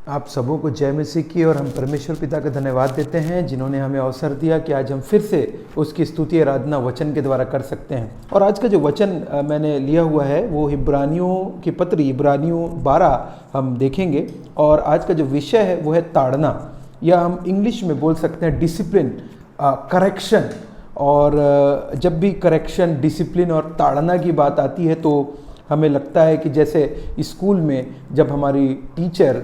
आप सबों को जय मसीह की। और हम परमेश्वर पिता का धन्यवाद देते हैं जिन्होंने हमें अवसर दिया कि आज हम फिर से उसकी स्तुति आराधना वचन के द्वारा कर सकते हैं। और आज का जो वचन मैंने लिया हुआ है वो इब्रानियों की पत्री इब्रानियों 12 हम देखेंगे। और आज का जो विषय है वो है ताड़ना, या हम इंग्लिश में बोल सकते हैं डिसिप्लिन, करेक्शन। और जब भी करेक्शन, डिसिप्लिन और ताड़ना की बात आती है तो हमें लगता है कि जैसे स्कूल में जब हमारी टीचर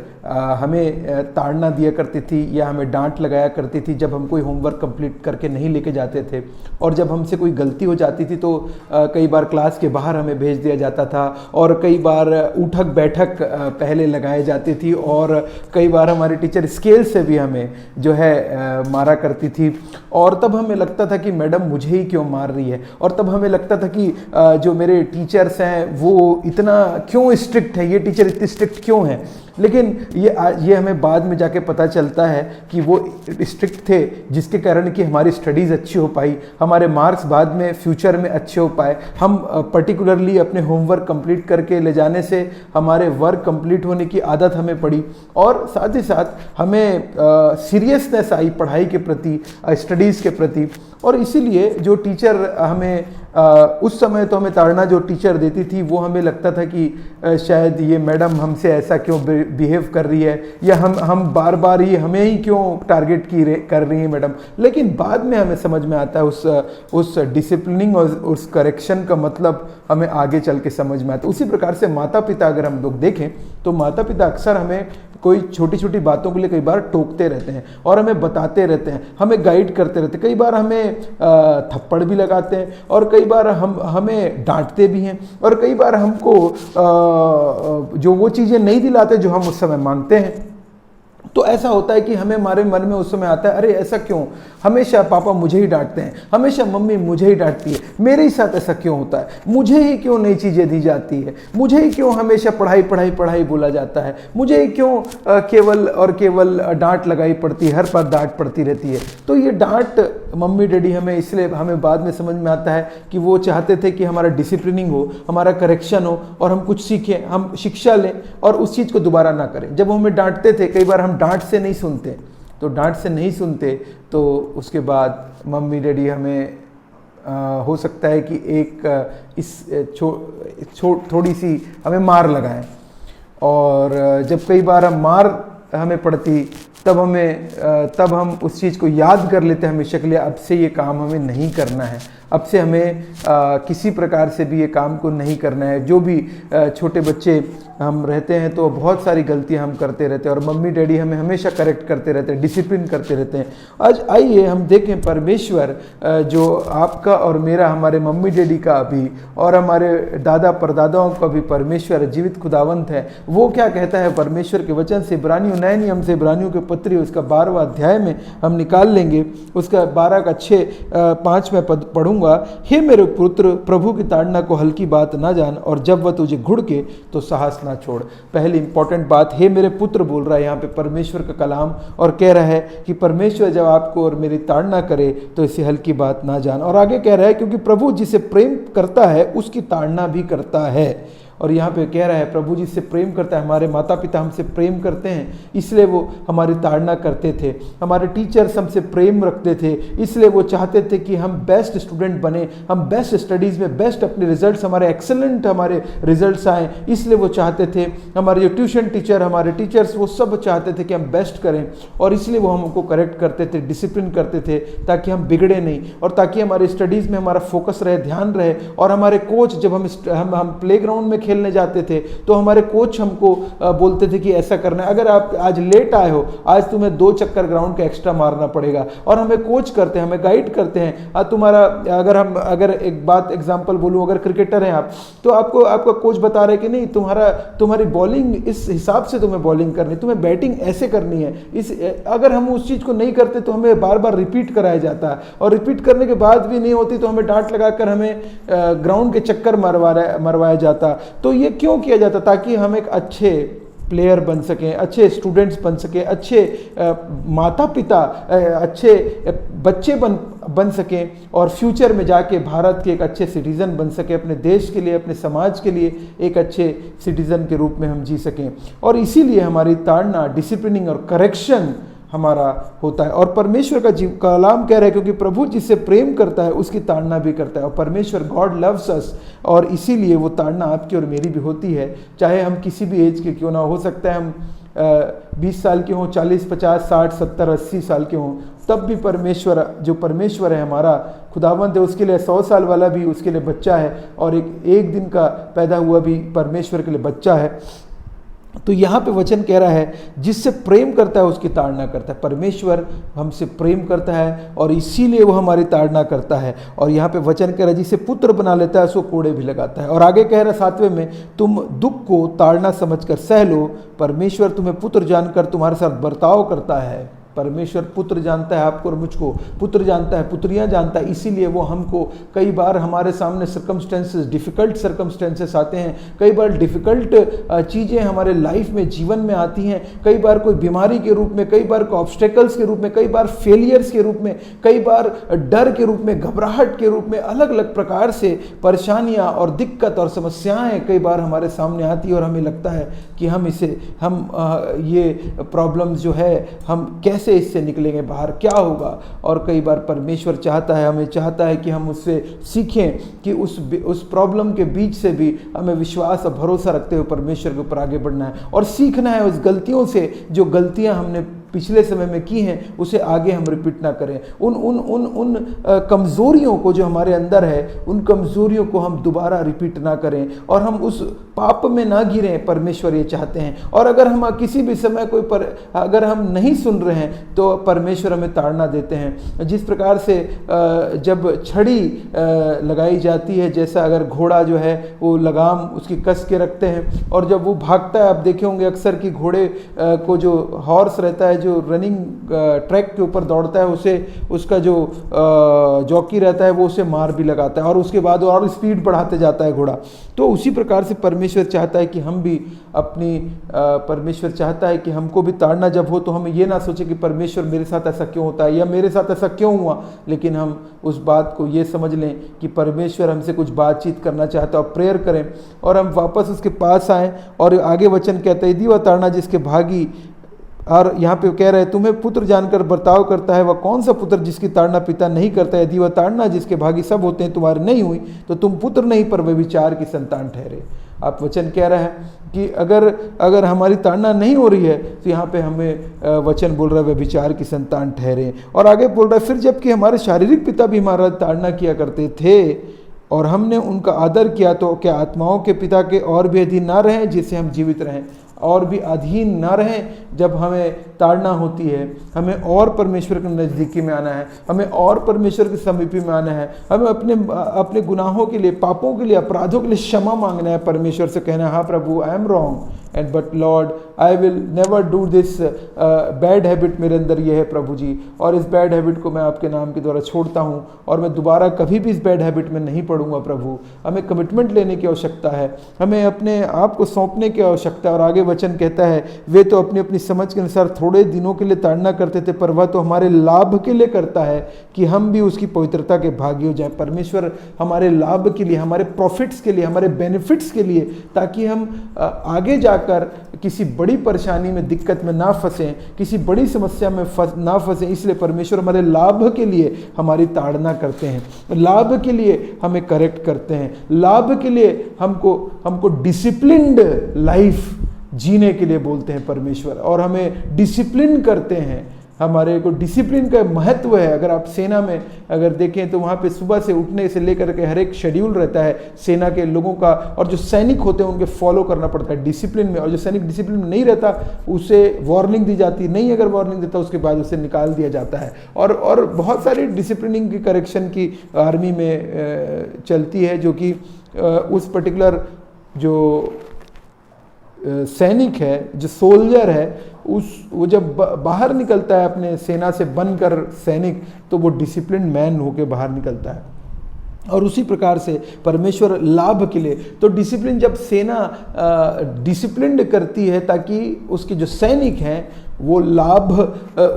हमें ताड़ना दिया करती थी या हमें डांट लगाया करती थी जब हम कोई होमवर्क कंप्लीट करके नहीं लेके जाते थे, और जब हमसे कोई गलती हो जाती थी तो कई बार क्लास के बाहर हमें भेज दिया जाता था, और कई बार उठक बैठक पहले लगाई जाती थी, और कई बार हमारी टीचर स्केल से भी हमें जो है मारा करती थी। और तब हमें लगता था कि मैडम मुझे ही क्यों मार रही है, और तब हमें लगता था कि जो मेरे टीचर्स हैं वो इतना क्यों स्ट्रिक्ट है, ये टीचर इतनी स्ट्रिक्ट क्यों है। लेकिन ये हमें बाद में जाके पता चलता है कि वो स्ट्रिक्ट थे जिसके कारण कि हमारी स्टडीज़ अच्छी हो पाई, हमारे मार्क्स बाद में फ्यूचर में अच्छे हो पाए। हम पर्टिकुलरली अपने होमवर्क कंप्लीट करके ले जाने से हमारे वर्क कंप्लीट होने की आदत हमें पड़ी, और साथ ही साथ हमें सीरियसनेस आई पढ़ाई के प्रति, स्टडीज़ के प्रति। और इसीलिए जो टीचर हमें उस समय तो हमें ताड़ना जो टीचर देती थी वो हमें लगता था कि शायद ये मैडम हमसे ऐसा क्यों बिहेव कर रही है, या हम बार बार ही हमें ही क्यों टारगेट कर रही है मैडम। लेकिन बाद में हमें समझ में आता है उस डिसिप्लिनिंग और उस करेक्शन का मतलब हमें आगे चल के समझ में आता है। उसी प्रकार से माता पिता अगर हम लोग देखें तो माता पिता अक्सर हमें कोई छोटी छोटी बातों के लिए कई बार टोकते रहते हैं और हमें बताते रहते हैं, हमें गाइड करते रहते हैं। कई बार हमें थप्पड़ भी लगाते हैं, और कई बार हमें डांटते भी हैं, और कई बार हमको जो वो चीज़ें नहीं दिलाते जो हम उस समय मांगते हैं। तो ऐसा होता है कि हमें हमारे मन में उस समय आता है, अरे ऐसा क्यों, हमेशा पापा मुझे ही डांटते हैं, हमेशा मम्मी मुझे ही डांटती है, मेरे ही साथ ऐसा क्यों होता है, मुझे ही क्यों नई चीज़ें दी जाती है, मुझे ही क्यों हमेशा पढ़ाई पढ़ाई पढ़ाई बोला जाता है, मुझे ही क्यों केवल और केवल डांट लगाई पड़ती है, हर बार डांट पड़ती रहती है। तो ये डांट मम्मी डैडी हमें इसलिए हमें बाद में समझ में आता है कि वो चाहते थे कि हमारा डिसिप्लिनिंग हो, हमारा करेक्शन हो, और हम कुछ सीखें, हम शिक्षा लें और उस चीज़ को दोबारा ना करें। जब वो हमें डांटते थे, कई बार हम डांट से नहीं सुनते, तो डांट से नहीं सुनते तो उसके बाद मम्मी डैडी हमें हो सकता है कि थोड़ी सी हमें मार लगाएं। और जब कई बार हम मार हमें पड़ती तब हम उस चीज़ को याद कर लेते हैं हमेशा के लिए, अब से ये काम हमें नहीं करना है, अब से हमें किसी प्रकार से भी ये काम को नहीं करना है। जो भी छोटे बच्चे हम रहते हैं तो बहुत सारी गलतियां हम करते रहते हैं, और मम्मी डैडी हमें हमेशा करेक्ट करते रहते हैं, डिसिप्लिन करते रहते हैं। आज आइए हम देखें परमेश्वर जो आपका और मेरा, हमारे मम्मी डैडी का भी और हमारे दादा परदादाओं का भी परमेश्वर जीवित खुदावंत है, वो क्या कहता है परमेश्वर के वचन से। इब्रानियों नए नियम से इब्रानियों के पत्री उसका 12वां अध्याय में हम निकाल लेंगे, उसका 12 का 5वां पद पढ़ूंगा। हे मेरे पुत्र, प्रभु की ताड़ना को हल्की बात ना जान, और जब वह तुझे घुड़के तो साहस ना छोड़। पहली इंपॉर्टेंट बात, हे मेरे पुत्र बोल रहा है यहाँ पे परमेश्वर का कलाम, और कह रहा है कि परमेश्वर जब आपको और मेरी ताड़ना करे तो इसे हल्की बात ना जान। और आगे कह रहा है क्योंकि प्रभु जिसे प्रेम करता है उसकी ताड़ना भी करता है। और यहाँ पे कह रहा है प्रभु जी से प्रेम करता है, हमारे माता पिता हमसे प्रेम करते हैं इसलिए वो हमारी ताड़ना करते थे, हमारे टीचर्स हमसे प्रेम रखते थे इसलिए वो चाहते थे कि हम बेस्ट स्टूडेंट बने, हम बेस्ट स्टडीज़ में बेस्ट अपने रिजल्ट्स, हमारे एक्सेलेंट हमारे रिजल्ट्स आएँ, इसलिए वो चाहते थे। हमारे जो ट्यूशन टीचर, हमारे टीचर्स, वो सब चाहते थे कि हम बेस्ट करें, और इसलिए वो हमको करेक्ट करते थे, डिसिप्लिन करते थे, ताकि हम बिगड़े नहीं, और ताकि हमारे स्टडीज़ में हमारा फोकस रहे, ध्यान रहे। और हमारे कोच जब हम प्लेग्राउंड में खेलने जाते थे तो हमारे कोच हमको बोलते थे कि ऐसा करना है, अगर आप आज लेट आए हो आज तुम्हें 2 चक्कर ग्राउंड का एक्स्ट्रा मारना पड़ेगा। और हमें कोच करते हैं, हमें गाइड करते हैं। अगर एक बात एग्जांपल बोलूं, अगर क्रिकेटर हैं आप, तो आपका कोच बता रहे कि नहीं, तुम्हारी बॉलिंग इस हिसाब से तुम्हें बॉलिंग करनी, तुम्हें बैटिंग ऐसे करनी है। अगर हम उस चीज़ को नहीं करते तो हमें बार बार रिपीट कराया जाता है, और रिपीट करने के बाद भी नहीं होती तो हमें डांट लगाकर हमें ग्राउंड के चक्कर मरवाया जाता। तो ये क्यों किया जाता? ताकि हम एक अच्छे प्लेयर बन सकें, अच्छे स्टूडेंट्स बन सकें, अच्छे माता पिता, अच्छे बच्चे बन सकें और फ्यूचर में जाके भारत के एक अच्छे सिटीज़न बन सके, अपने देश के लिए, अपने समाज के लिए एक अच्छे सिटीज़न के रूप में हम जी सकें। और इसीलिए हमारी ताड़ना, डिसिप्लिनिंग और करेक्शन हमारा होता है। और परमेश्वर का कलाम कह रहा है क्योंकि प्रभु जिससे प्रेम करता है उसकी ताड़ना भी करता है। और परमेश्वर गॉड लव्स अस, और इसीलिए वो ताड़ना आपकी और मेरी भी होती है, चाहे हम किसी भी एज के क्यों ना हो सकता है हम 20 साल के हों, 40, 50, 60, 70, 80 साल के हों, तब भी परमेश्वर, जो परमेश्वर है हमारा खुदावंत है, उसके लिए 100 साल वाला भी उसके लिए बच्चा है, और एक दिन का पैदा हुआ भी परमेश्वर के लिए बच्चा है। तो यहाँ पे वचन कह रहा है जिससे प्रेम करता है उसकी ताड़ना करता है। परमेश्वर हमसे प्रेम करता है और इसीलिए वो हमारी ताड़ना करता है। और यहाँ पे वचन कह रहा है जिसे पुत्र बना लेता है उसको कोड़े भी लगाता है। और आगे कह रहा है 7वें में, तुम दुख को ताड़ना समझकर सह लो, परमेश्वर तुम्हें पुत्र जानकर तुम्हारे साथ बर्ताव करता है। परमेश्वर पुत्र जानता है आपको और मुझको, पुत्र जानता है, पुत्रियां जानता है, इसीलिए वो हमको कई बार हमारे सामने सर्कमस्टेंसेस, डिफ़िकल्ट सर्कमस्टेंसेस आते हैं, कई बार डिफ़िकल्ट चीज़ें हमारे लाइफ में, जीवन में आती हैं, कई बार कोई बीमारी के रूप में, कई बार कोई ऑब्स्टेकल्स के रूप में, कई बार फेलियर्स के रूप में, कई बार डर के रूप में, घबराहट के रूप में, अलग अलग प्रकार से परेशानियाँ और दिक्कत और समस्याएँ कई बार हमारे सामने आती है और हमें लगता है कि ये प्रॉब्लम्स जो है हम कैसे इससे निकलेंगे बाहर, क्या होगा। और कई बार परमेश्वर हमें चाहता है कि हम उससे सीखें कि उस प्रॉब्लम के बीच से भी हमें विश्वास और भरोसा रखते हुए परमेश्वर के ऊपर आगे बढ़ना है और सीखना है उस गलतियों से, जो गलतियां हमने पिछले समय में की हैं उसे आगे हम रिपीट ना करें। उन कमज़ोरियों को जो हमारे अंदर है, उन कमज़ोरियों को हम दोबारा रिपीट ना करें और हम उस पाप में ना गिरें, परमेश्वर ये चाहते हैं। और अगर हम किसी भी समय अगर हम नहीं सुन रहे हैं तो परमेश्वर हमें ताड़ना देते हैं। जिस प्रकार से जब छड़ी लगाई जाती है, जैसा अगर घोड़ा जो है वो लगाम उसकी कस के रखते हैं और जब वो भागता है, आप देखे होंगे अक्सर कि घोड़े को जो हॉर्स रहता है, जो रनिंग ट्रैक के ऊपर दौड़ता है, उसका जो जॉकी रहता है वो उसे मार भी लगाता है और उसके बाद और स्पीड बढ़ाते जाता है घोड़ा। तो उसी प्रकार से परमेश्वर चाहता है कि हम भी परमेश्वर चाहता है कि हमको भी ताड़ना जब हो तो हम ये ना सोचे कि परमेश्वर मेरे साथ ऐसा क्यों होता है या मेरे साथ ऐसा क्यों हुआ, लेकिन हम उस बात को ये समझ लें कि परमेश्वर हमसे कुछ बातचीत करना चाहता है और प्रेयर करें और हम वापस उसके पास आएँ। और आगे वचन कहता है, यदि वह ताड़ना जिसके भागी, और यहाँ पे कह रहे हैं तुम्हें पुत्र जानकर बर्ताव करता है, वह कौन सा पुत्र जिसकी ताड़ना पिता नहीं करता। यदि वह ताड़ना जिसके भागी सब होते हैं तुम्हारे नहीं हुई तो तुम पुत्र नहीं पर व्यभिचार की संतान ठहरे। आप वचन कह रहा है कि अगर हमारी ताड़ना नहीं हो रही है तो यहाँ पे हमें वचन बोल रहा है व्यभिचार की संतान ठहरे। और आगे बोल रहा है, फिर जबकि हमारे शारीरिक पिता भी हमारा ताड़ना किया करते थे और हमने उनका आदर किया, तो क्या आत्माओं के पिता के और भी अधीन ना रहें जिससे हम जीवित रहें। और भी अधीन ना रहें जब हमें ताड़ना होती है, हमें और परमेश्वर के नज़दीकी में आना है, हमें और परमेश्वर के समीपी में आना है, हमें अपने गुनाहों के लिए, पापों के लिए, अपराधों के लिए क्षमा मांगना है, परमेश्वर से कहना है हाँ प्रभु I am wrong and but lord I will never do this bad habit मेरे अंदर ये है प्रभु जी, और इस बैड हैबिट को मैं आपके नाम के द्वारा छोड़ता हूँ और मैं दोबारा कभी भी इस बैड हैबिट में नहीं पड़ूंगा प्रभु। हमें कमिटमेंट लेने की आवश्यकता है, हमें अपने आप को सौंपने की आवश्यकता है। और आगे वचन कहता है, वे तो अपनी अपनी समझ के अनुसार थोड़े दिनों के लिए ताड़ना करते थे, पर वह तो हमारे लाभ के लिए करता है कि हम भी उसकी पवित्रता के भागी हो जाए। परमेश्वर हमारे लाभ के लिए, हमारे प्रॉफिट्स के लिए, हमारे बेनिफिट्स के लिए, ताकि हम आगे जाकर किसी बड़ी परेशानी में, दिक्कत में ना फंसें, किसी बड़ी समस्या में ना फंसें। इसलिए परमेश्वर हमारे लाभ के लिए हमारी ताड़ना करते हैं, लाभ के लिए हमें करेक्ट करते हैं, लाभ के लिए हमको डिसिप्लिन्ड लाइफ जीने के लिए बोलते हैं परमेश्वर, और हमें डिसिप्लिन करते हैं। हमारे को डिसिप्लिन का महत्व है। अगर आप सेना में अगर देखें तो वहाँ पे सुबह से उठने से लेकर के हर एक शेड्यूल रहता है सेना के लोगों का, और जो सैनिक होते हैं उनके फॉलो करना पड़ता है डिसिप्लिन में। और जो सैनिक डिसिप्लिन में नहीं रहता उसे वार्निंग दी जाती नहीं, अगर वार्निंग देता उसके बाद उसे निकाल दिया जाता है। और बहुत सारी डिसिप्लिनिंग की करेक्शन की आर्मी में चलती है, जो कि उस पर्टिकुलर जो सैनिक है, जो सोल्जर है, वो जब बाहर निकलता है अपने सेना से बनकर सैनिक, तो वो डिसिप्लिन मैन होकर बाहर निकलता है। और उसी प्रकार से परमेश्वर लाभ के लिए, तो डिसिप्लिन, जब सेना डिसिप्लिन्ड करती है ताकि उसके जो सैनिक हैं वो लाभ,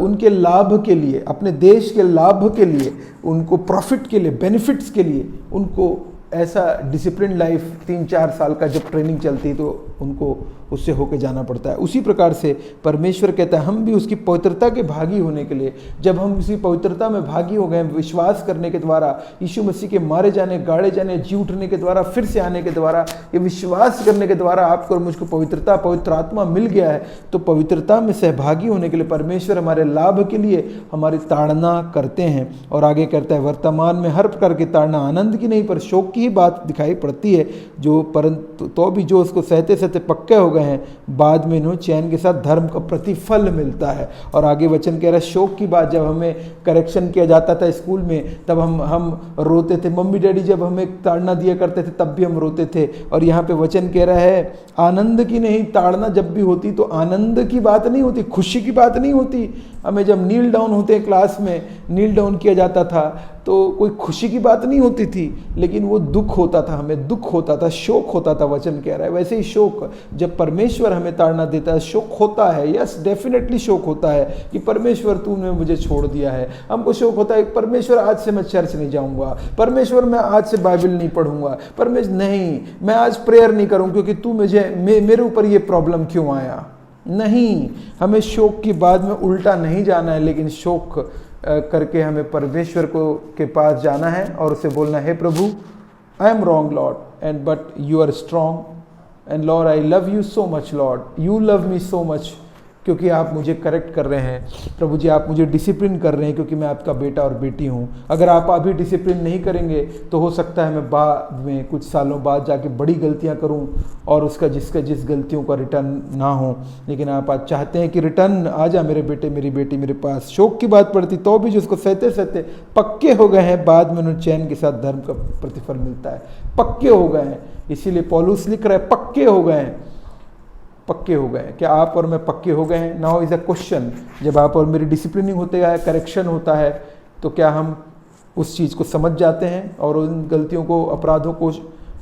उनके लाभ के लिए, अपने देश के लाभ के लिए, उनको प्रॉफिट के लिए, बेनिफिट्स के लिए, उनको ऐसा डिसिप्लिन लाइफ 3-4 साल का जब ट्रेनिंग चलती है तो उनको उससे होके जाना पड़ता है। उसी प्रकार से परमेश्वर कहता है हम भी उसकी पवित्रता के भागी होने के लिए, जब हम उसी पवित्रता में भागी हो गए, विश्वास करने के द्वारा, यीशु मसीह के मारे जाने, गाड़े जाने, जी उठने के द्वारा, फिर से आने के द्वारा, ये विश्वास करने के द्वारा आपको और मुझको पवित्रता, पवित्र आत्मा मिल गया है, तो पवित्रता में सहभागी होने के लिए परमेश्वर हमारे लाभ के लिए हमारी ताड़ना करते हैं। और आगे कहता है वर्तमान में हर प्रकार की ताड़ना आनंद की नहीं पर शोक की ही बात दिखाई पड़ती है, जो परंतु तो भी जो उसको सहते सहते पक्के हो गए हैं, बाद में इन्हें चैन के साथ धर्म का प्रतिफल मिलता है। और आगे वचन कह रहा है शोक की बात, जब हमें करेक्शन किया जाता था स्कूल में तब हम रोते थे, मम्मी डैडी जब हमें ताड़ना दिया करते थे तब भी हम रोते थे। और यहाँ पे वचन कह रहा है आनंद की नहीं, ताड़ना जब भी होती तो आनंद की बात नहीं होती, खुशी की बात नहीं होती। हमें जब नील डाउन होते हैं, क्लास में नील डाउन किया जाता था तो कोई खुशी की बात नहीं होती थी, लेकिन वो दुख होता था, हमें दुख होता था, शोक होता था। वचन कह रहा है वैसे ही शोक, जब परमेश्वर हमें ताड़ना देता है शोक होता है। यस, डेफिनेटली शोक होता है कि परमेश्वर तूने मुझे छोड़ दिया है। हमको शोक होता है परमेश्वर आज से मैं चर्च नहीं जाऊंगा, परमेश्वर मैं आज से बाइबल नहीं पढ़ूंगा, परमेश्वर नहीं मैं आज प्रेयर नहीं करूँ क्योंकि तू मेरे ऊपर ये प्रॉब्लम क्यों आया। नहीं, हमें शोक की बाद में उल्टा नहीं जाना है, लेकिन शोक करके हमें परमेश्वर को के पास जाना है और उसे बोलना है प्रभु I am wrong lord and but you are strong and lord I love you so much, lord you love me so much, क्योंकि आप मुझे करेक्ट कर रहे हैं प्रभु जी, आप मुझे डिसिप्लिन कर रहे हैं क्योंकि मैं आपका बेटा और बेटी हूँ। अगर आप अभी डिसिप्लिन नहीं करेंगे तो हो सकता है मैं बाद में कुछ सालों बाद जाके बड़ी गलतियाँ करूँ और उसका जिस गलतियों का रिटर्न ना हो। लेकिन आप आज चाहते हैं कि रिटर्न आ जा मेरे बेटे मेरी बेटी मेरे पास। शोक की बात पड़ती तो भी जो उसको सहते सहते पक्के हो गए हैं, बाद में उन्हें चैन के साथ धर्म का प्रतिफल मिलता है। पक्के हो गए हैं, इसीलिए पौलुस लिख रहा है पक्के हो गए हैं, पक्के हो गए। क्या आप और मैं पक्के हो गए हैं? नाउ इज अ क्वेश्चन, जब आप और मेरी डिसिप्लिनिंग होते है, करेक्शन होता है, तो क्या हम उस चीज़ को समझ जाते हैं और उन गलतियों को, अपराधों को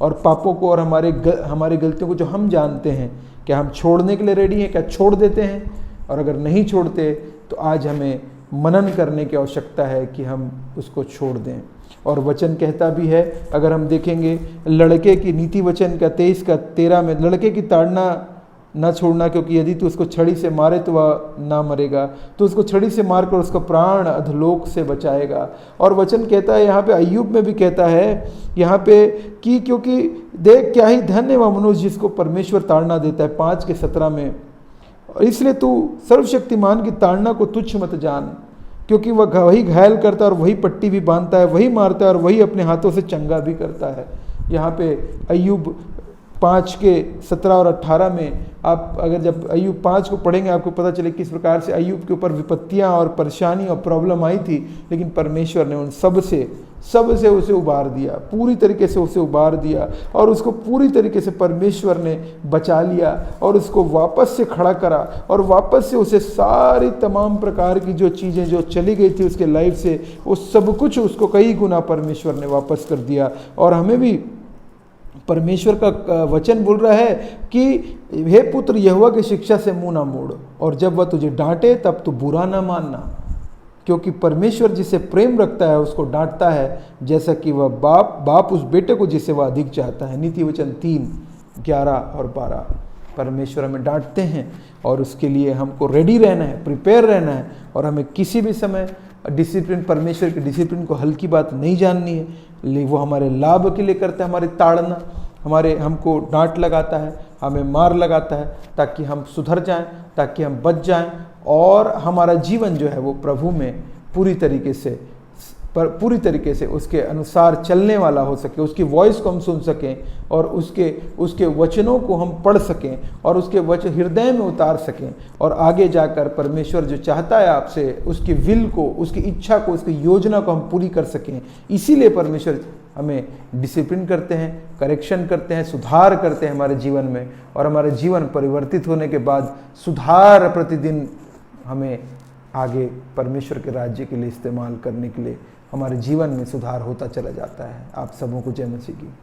और पापों को और हमारी गलतियों को जो हम जानते हैं, क्या हम छोड़ने के लिए रेडी हैं? क्या छोड़ देते हैं? और अगर नहीं छोड़ते तो आज हमें मनन करने की आवश्यकता है कि हम उसको छोड़ दें। और वचन कहता भी है, अगर हम देखेंगे लड़के की नीति वचन का 23:13 में, लड़के की ताड़ना न छोड़ना, क्योंकि यदि तू उसको छड़ी से मारे तो वह ना मरेगा, तो उसको छड़ी से मारकर उसका प्राण अधलोक से बचाएगा। और वचन कहता है यहाँ पे, अय्यूब में भी कहता है यहाँ पे कि क्योंकि देख क्या ही धन्य वह मनुष्य जिसको परमेश्वर ताड़ना देता है, 5:17 में। और इसलिए तू सर्वशक्तिमान की ताड़ना को तुच्छ मत जान, क्योंकि वह वही घायल करता है और वही पट्टी भी बांधता है, वही मारता है और वही अपने हाथों से चंगा भी करता है। यहाँ पे अय्यूब 5:17 और 18 में आप अगर जब अय्यूब 5 को पढ़ेंगे आपको पता चले किस प्रकार से अय्यूब के ऊपर विपत्तियां और परेशानी और प्रॉब्लम आई थी, लेकिन परमेश्वर ने उन सब से उसे उबार दिया, पूरी तरीके से उसे उबार दिया और उसको पूरी तरीके से परमेश्वर ने बचा लिया और उसको वापस से खड़ा करा और वापस से उसे सारी तमाम प्रकार की जो चीज़ें जो चली गई थी उसके लाइफ से, वो सब कुछ उसको कई गुना परमेश्वर ने वापस कर दिया। और हमें भी परमेश्वर का वचन बोल रहा है कि हे पुत्र यहोवा की शिक्षा से मुंह ना मोड़, और जब वह तुझे डांटे तब तू बुरा ना मानना, क्योंकि परमेश्वर जिसे प्रेम रखता है उसको डांटता है, जैसा कि वह बाप उस बेटे को जिसे वह अधिक चाहता है। नीति वचन 3:11 और 12। परमेश्वर हमें डांटते हैं और उसके लिए हमको रेडी रहना है, प्रिपेयर रहना है, और हमें किसी भी समय डिसिप्लिन, परमेश्वर की डिसिप्लिन को हल्की बात नहीं जाननी है। लेकिन वो हमारे लाभ के लिए करता है, हमारी ताड़ना, हमको डांट लगाता है, हमें मार लगाता है ताकि हम सुधर जाएं, ताकि हम बच जाएं और हमारा जीवन जो है वो प्रभु में पूरी तरीके से उसके अनुसार चलने वाला हो सके, उसकी वॉइस को हम सुन सकें और उसके वचनों को हम पढ़ सकें और उसके वचन हृदय में उतार सकें, और आगे जाकर परमेश्वर जो चाहता है आपसे, उसकी विल को, उसकी इच्छा को, उसकी योजना को हम पूरी कर सकें। इसीलिए परमेश्वर हमें डिसिप्लिन करते हैं, करेक्शन करते हैं, सुधार करते हैं हमारे जीवन में, और हमारे जीवन परिवर्तित होने के बाद सुधार प्रतिदिन हमें आगे परमेश्वर के राज्य के लिए इस्तेमाल करने के लिए हमारे जीवन में सुधार होता चला जाता है। आप सबों को जय मसीह की।